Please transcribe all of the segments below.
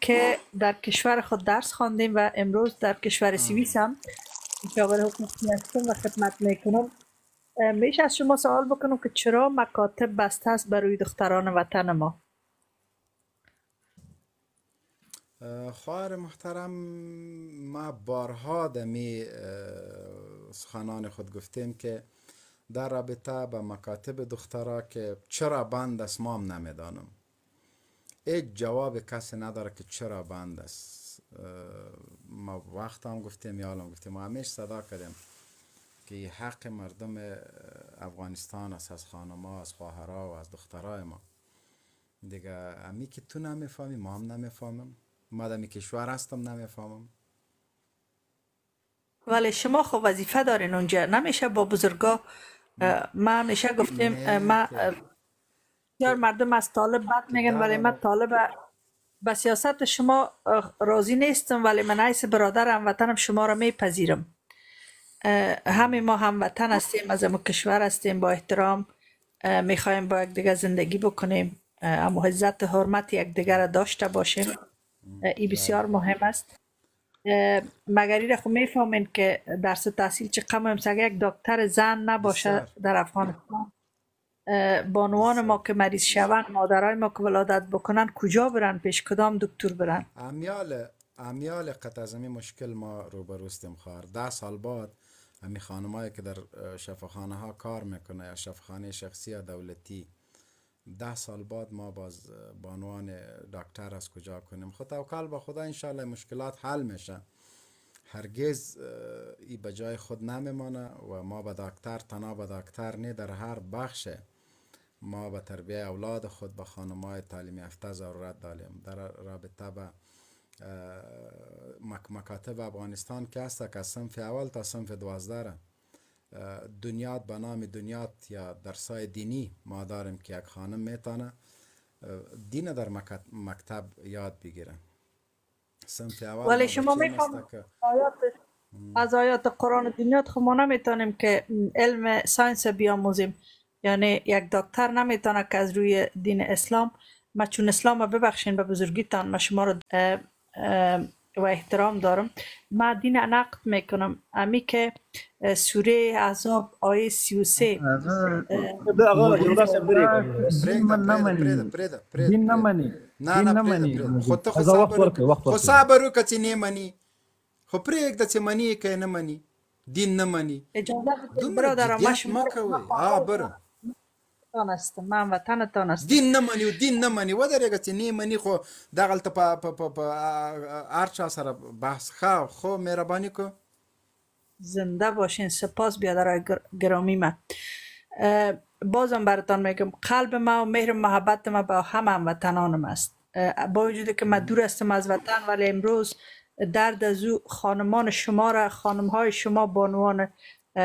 که در کشور خود درس خواندیم و امروز در کشور سوئیس هم مشاور حقوقی هستم و خدمت میکنم. میشه از شما سوال بکنم که چرا مکاتب بسته است برای دختران وطن ما؟ خواهر محترم، ما بارها دمی سخنان خود گفتیم که در رابطه با مکاتب دخترها که چرا بند است ما هم نمیدانم. هیچ جواب کسی نداره که چرا بند است. ما وقت هم گفتیم یا هم گفتیم، ما همیشه صدا کردیم که حق مردم افغانستان است، از خانم‌ها، از خواهرها و از دخترای ما. دیگه امی که تو نمیفهمی ما هم نمیفهمم، ما دمی کشور هستم نمیفهمم. ولی شما خب وظیفه دارین اونجا، نمیشه با بزرگا؟ ما همیشه گفتیم ما بسیار مردم از طالب بد میگن ولی من طالب به سیاست شما راضی نیستم، ولی من عیس برادر هموطنم شما را میپذیرم. همه ما هموطن هستیم، از امو کشور هستیم، با احترام میخوایم با یک دیگر زندگی بکنیم، اما عزت حرمت یک دیگر را داشته باشیم. این بسیار مهم است. مگر این خو میفهمین که درس تحصیل چه قمم سگه یک دکتر زن نباشه در افغانستان، بانوان ما که مریض شوند، مادرای ما که ولادت بکنن کجا برن؟ پیش کدام دکتر برن؟ امیال قطع از این مشکل ما روبروستیم. خواهر 10 سال بعد همی خانمایی که در شفاخانه ها کار میکنه یا شفاخانه شخصی یا دولتی، 10 سال بعد ما باز بانوان دکتر از کجا کنیم؟ خود توکل به خدا، انشالله مشکلات حل میشه. هرگز ای به جای خود نمیمانه و ما به دکتر تنها به دکتر نه، در هر بخش ما به تربیه اولاد خود به خانم‌های تعلیم یافته ضرورت داریم. در رابطه به مکاتب افغانستان که هست که صنف اول تا صنف 12 دنیات به نام دنیات یا درسای دینی ما داریم که یک خانم میتونه دین در مکتب یاد بگیره. صنف اول ولی شما میفهم از آیات قرآن دنیات خب ما نمیتونیم که علم ساینس بیاموزیم، یعنی یک دکتر نمیتونه که از روی دین اسلام، ما چون اسلام ببخشین به بزرگیتان، ما شما رو و احترام دارم، ما دین نقد میکنم. امی که سوره احزاب آیه 33 آقا جلسه دین نمانی. خود تو خود صبر که چی نمانی، خب پریک چې منی که نه منی، دین نه منی. اجازه بدید برادرم، ما شما برو من وطنتان هستم. دین نه منی و دین نه منی ودرېږه چې نه منی، خو دغلته په هر چا سره بحث خو مهرباني کو. زنده باشین. سپاس بیادرای گرامی من. بازم براتان میگم قلب ما و مهر و محبت ما با هموطنانم است. با وجودی که من دور هستم از وطن، ولی امروز درد از او خانمان شما را، خانمهای شما، بانوان،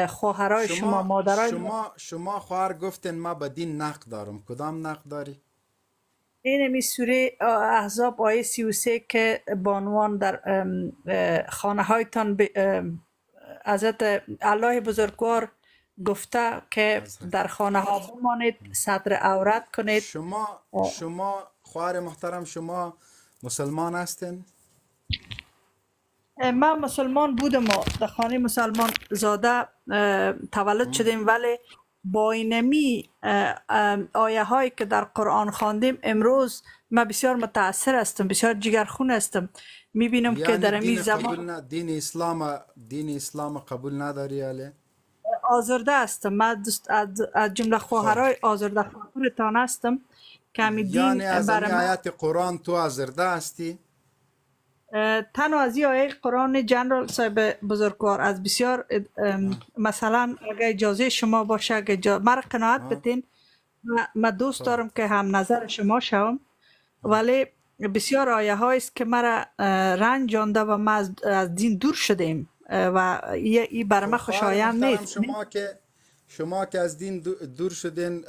خواهرای شما، مادرای شما خواهر گفتین ما به دین نقد دارم. کدام نقد داری؟ این می سوره احزاب آیه 33 که بانوان در خانه هایتان حضرت الله بزرگوار گفته که در خانه ها بمانید، ستر عورت کنید. شما خواهر محترم، شما مسلمان هستین؟ من مسلمان بودم و در خانه مسلمان زاده تولد شدیم، ولی با اینمی آیه هایی که در قرآن خواندیم امروز من بسیار متاثر هستم، بسیار جگرخون هستم. میبینم که در این زمان دین اسلام قبول نداری؟ علی آزرده هستم. من از جمله خواهرای آزرده خواهرتان هستم که همین دین، یعنی از این آیات قرآن تو آزرده هستی؟ تنها از این آیه قرآن جنرال صاحب بزرگوار از بسیار مثلا اگه اجازه شما باشه، اگه مرا قناعت بدین، من دوست دارم که هم نظر شما شوم، ولی بسیار آیه هاییست که مرا رنج آنده و ما از دین دور شدیم و این برای من خوشایند نیست. شما که از دین دور شدین،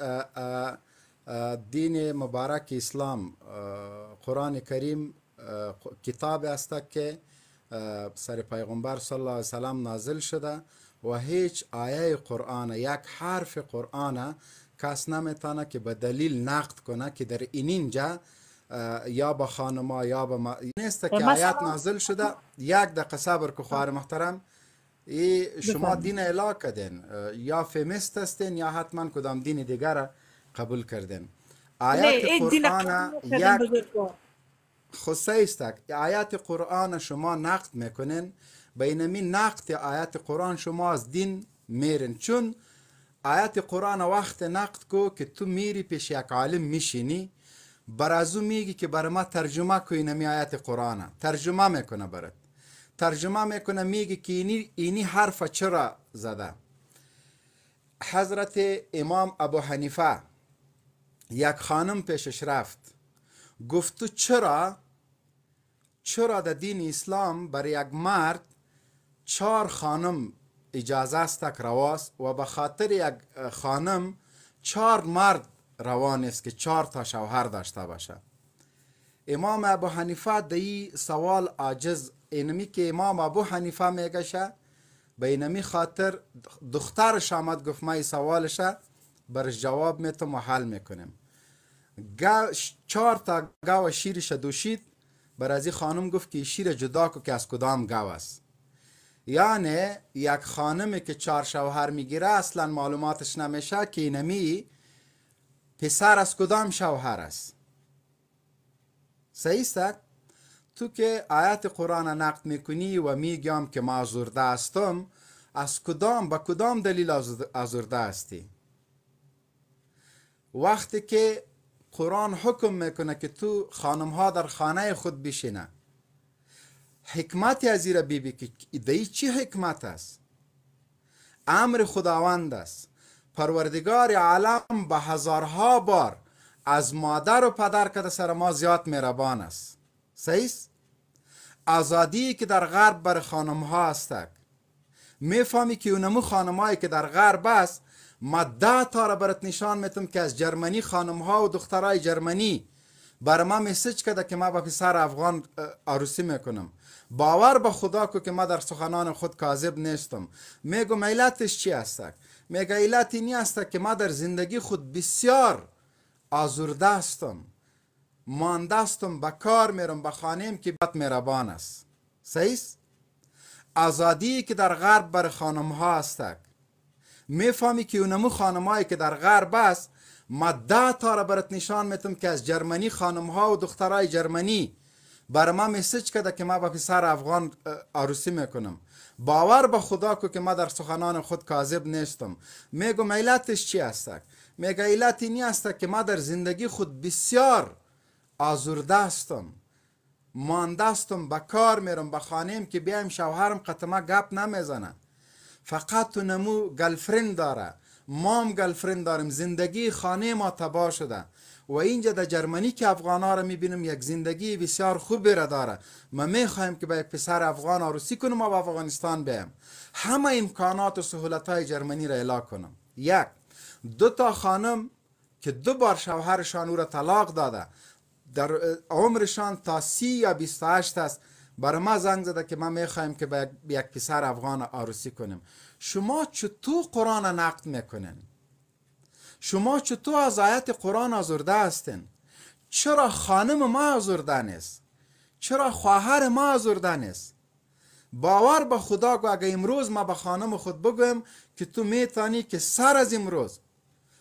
دین مبارک اسلام، قرآن کریم کتاب است که سر پیغمبر صلی الله علیه وسلم نازل شده و هیچ آیه قرآن، یک حرف قرآن کس نمیتونه که به دلیل نقد کنه که در اینجا یا به خانما یا به نیست که آیت نازل شده. یک دقیقه صبر که خواهر محترم، ای شما دین اله کردین، یا فیمیست هستین یا حتما کدام دین دیگر قبول کردین. آیات قرآن یک خصه است. آیات قرآن شما نقد میکنین، بینمی نقد آیات قرآن شما از دین میرین. چون آیات قرآن وقت نقد کو که تو میری پیش یک عالم میشینی، برازو میگی که برای ما ترجمه کوی نمی آیات قرآن، ترجمه میکنه برات، ترجمه میکنه، میگی که اینی حرف چرا زده. حضرت امام ابو حنیفه یک خانم پیشش رفت، گفت تو چرا در دین اسلام برای یک مرد 4 خانم اجازه است که رواست و به خاطر یک خانم 4 مرد روان است که 4 تا شوهر داشته باشه. امام ابو حنیفه دی سوال عاجز، اینمی که امام ابو حنیفه میگشه به اینمی خاطر دخترش آمد گفت ما سوالشه برش جواب میتم و حل میکنیم. 4 تا گاو شیرش دوشید، بر از خانم گفت که شیر جدا کو که از کدام گاو است. یعنی یک خانمی که 4 شوهر میگیره اصلا معلوماتش نمیشه که اینمی پسر از کدام شوهر است. صحیح است؟ تو که آیات قرآن نقد میکنی و میگم که ما آزرده هستم، از کدام با کدام دلیل آزرده هستی؟ وقتی که قرآن حکم میکنه که تو خانم ها در خانه خود بشینه، حکمت از ایره بیبی که دی چی حکمت است؟ امر خداوند است. پروردگار عالم به هزارها بار از مادر و پدر که سر ما زیاد مهربان است. صحیح؟ آزادی که در غرب بر خانم ها است، میفهمی که اونمو خانم هایی که در غرب است، ما 10 تا را برات نشان میتم که از جرمنی خانم ها و دخترای جرمنی بر ما میسج کرده که ما با پسر افغان عروسی میکنم. باور به خدا کو که ما در سخنان خود کاذب نیستم. میگم علتش چی است؟ میگه علت اینی است که ما در زندگی خود بسیار آزرده هستم، مانده هستم، به کار میرم، به خانه‌ام که بد مهربان است. صحیح؟ آزادی که در غرب بر خانم ها است، میفهمی که اونمو خانم هایی که در غرب است، ما 10 تا را برات نشان میتم که از جرمنی خانم ها و دخترای جرمنی بر ما میسج کرده که ما با پسر افغان عروسی میکنم. باور به خدا کو که ما در سخنان خود کاذب نیستم. میگم علتش چی است؟ میگه علت اینی است که ما در زندگی خود بسیار آزرده هستم، مانده هستم، به کار میرم، به خانه‌ام که بیایم شوهرم قطمه گپ نمیزنه، فقط تو نمو گلفرند داره، مام گلفرند دارم، زندگی خانه ما تباه شده. و اینجا در جرمنی که افغان ها را میبینم یک زندگی بسیار خوبی را داره. ما میخوایم که با یک پسر افغان عروسی کنم و با افغانستان بیم، همه امکانات و سهولت های جرمنی را اعلا کنم. 1 2 تا خانم که 2 بار شوهرشان او را طلاق داده، در عمرشان تا 30 یا 28 است، برای ما زنگ زده که ما میخوایم که با یک پسر افغان عروسی کنیم. شما چطور قرآن نقد میکنین؟ شما چطور از آیت قرآن آزرده هستین؟ چرا خانم ما آزرده نیست؟ چرا خواهر ما آزرده نیست؟ باور به خدا که اگه امروز ما به خانم خود بگویم که تو میتانی که سر از امروز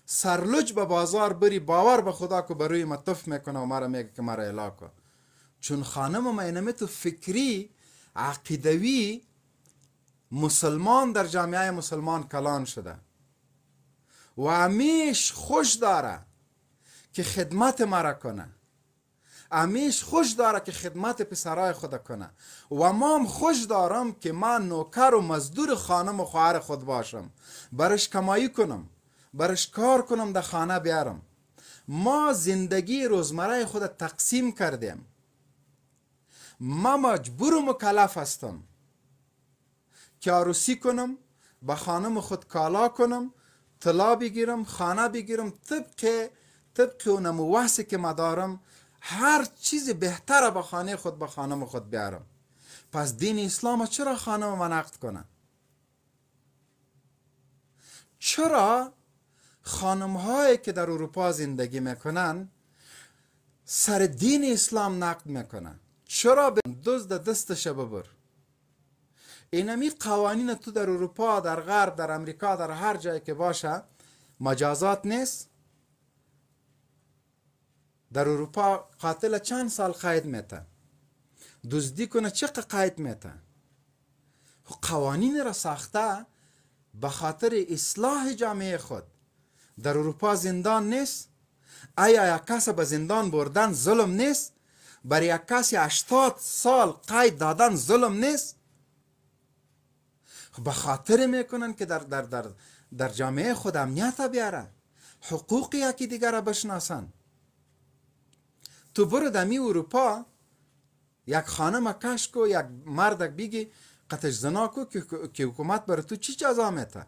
سرلج به بازار بری، باور به خدا که بروی ما تف میکنه و ما را میگه که ما را اعلا کن. چون خانم ما اینمی تو فکری عقیدوی مسلمان در جامعه مسلمان کلان شده و همیش خوش داره که خدمت مرا کنه، همیش خوش داره که خدمت پسرای خود کنه و ما هم خوش دارم که من نوکر و مزدور خانم و خواهر خود باشم، برش کمایی کنم، برش کار کنم، در خانه بیارم. ما زندگی روزمره خود تقسیم کردیم. ما مجبور و مکلف هستم که عروسی کنم، با خانم خود کالا کنم، طلا بگیرم، خانه بگیرم، طبق اونم وحسی که ما دارم، هر چیز بهتره با خانه خود، با خانم خود بیارم. پس دین اسلام چرا خانم ما نقد کنه؟ چرا خانم هایی که در اروپا زندگی میکنن سر دین اسلام نقد میکنه. چرا به دزد دستش ببر؟ اینمی قوانین تو در اروپا، در غرب، در امریکا، در هر جایی که باشه مجازات نیست. در اروپا قاتل چند سال قید میته، دزدی کنه چقدر قید میته. قوانین را ساخته به خاطر اصلاح جامعه خود. در اروپا زندان نیست؟ آیا یک کس به زندان بردن ظلم نیست؟ برای یک کسی 80 سال قید دادن ظلم نیست؟ به خاطر میکنن که در جامعه خود امنیت بیاره، حقوق یکی دیگر را بشناسن. تو برو دمی اروپا یک خانم کش کو، یک مردک بیگی قتل زنا کو که حکومت برای تو چی جزا میته؟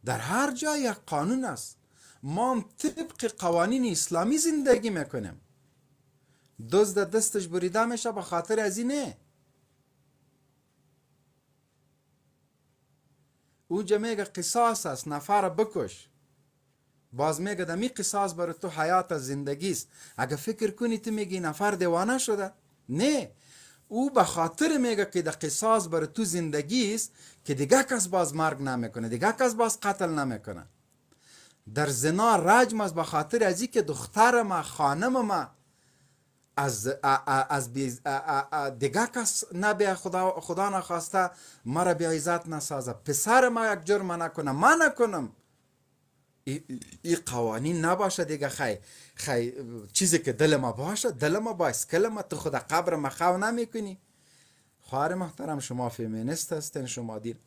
در هر جای یک قانون است. ما هم طبق قوانین اسلامی زندگی میکنیم. دزد دستش بریده میشه به خاطر از اینه. اونجا میگه قصاص است، نفر بکش. باز میگه دمی قصاص برای تو حیات زندگی است. اگه فکر کنی تو میگی نفر دیوانه شده، نه، او به خاطر میگه که ده قصاص برای تو زندگی است که دیگه کس باز مرگ نمیکنه، دیگه کس باز قتل نمیکنه. در زنا رجم است به خاطر ازی که دختر ما، خانم ما از دیگه کس نبیه، خدا نخواسته مرا بی عزت نسازه، پسر ما یک جرم نکنه، من نکنم. این قوانین نباشه دیگه. خی چیزی که دل ما باشه، دل ما با اسکل ما، تو خود قبر ما خو نمی کنی. خواهر محترم، شما فیمینیست هستین، شما دین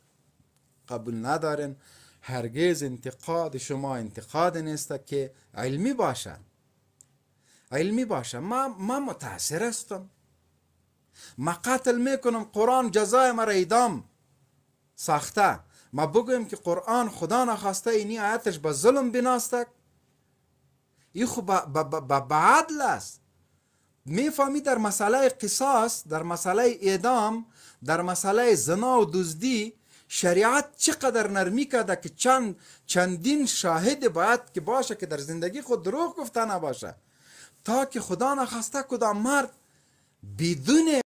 قبول ندارین. هرگز انتقاد شما انتقاد نیست که علمی باشه. علمی باشه. ما متاثر هستم، ما قتل میکنم، قرآن جزای مرا اعدام ساخته. ما بگویم که قرآن خدا نخواسته اینی آیتش به ظلم بناسته، این خب به عدل است. میفهمی در مسئله قصاص، در مسئله اعدام، در مسئله زنا و دزدی شریعت چقدر نرمی کرده که چندین شاهد باید که باشه که در زندگی خود دروغ گفته نباشه، تا که خدا نخواسته کدام مرد بدون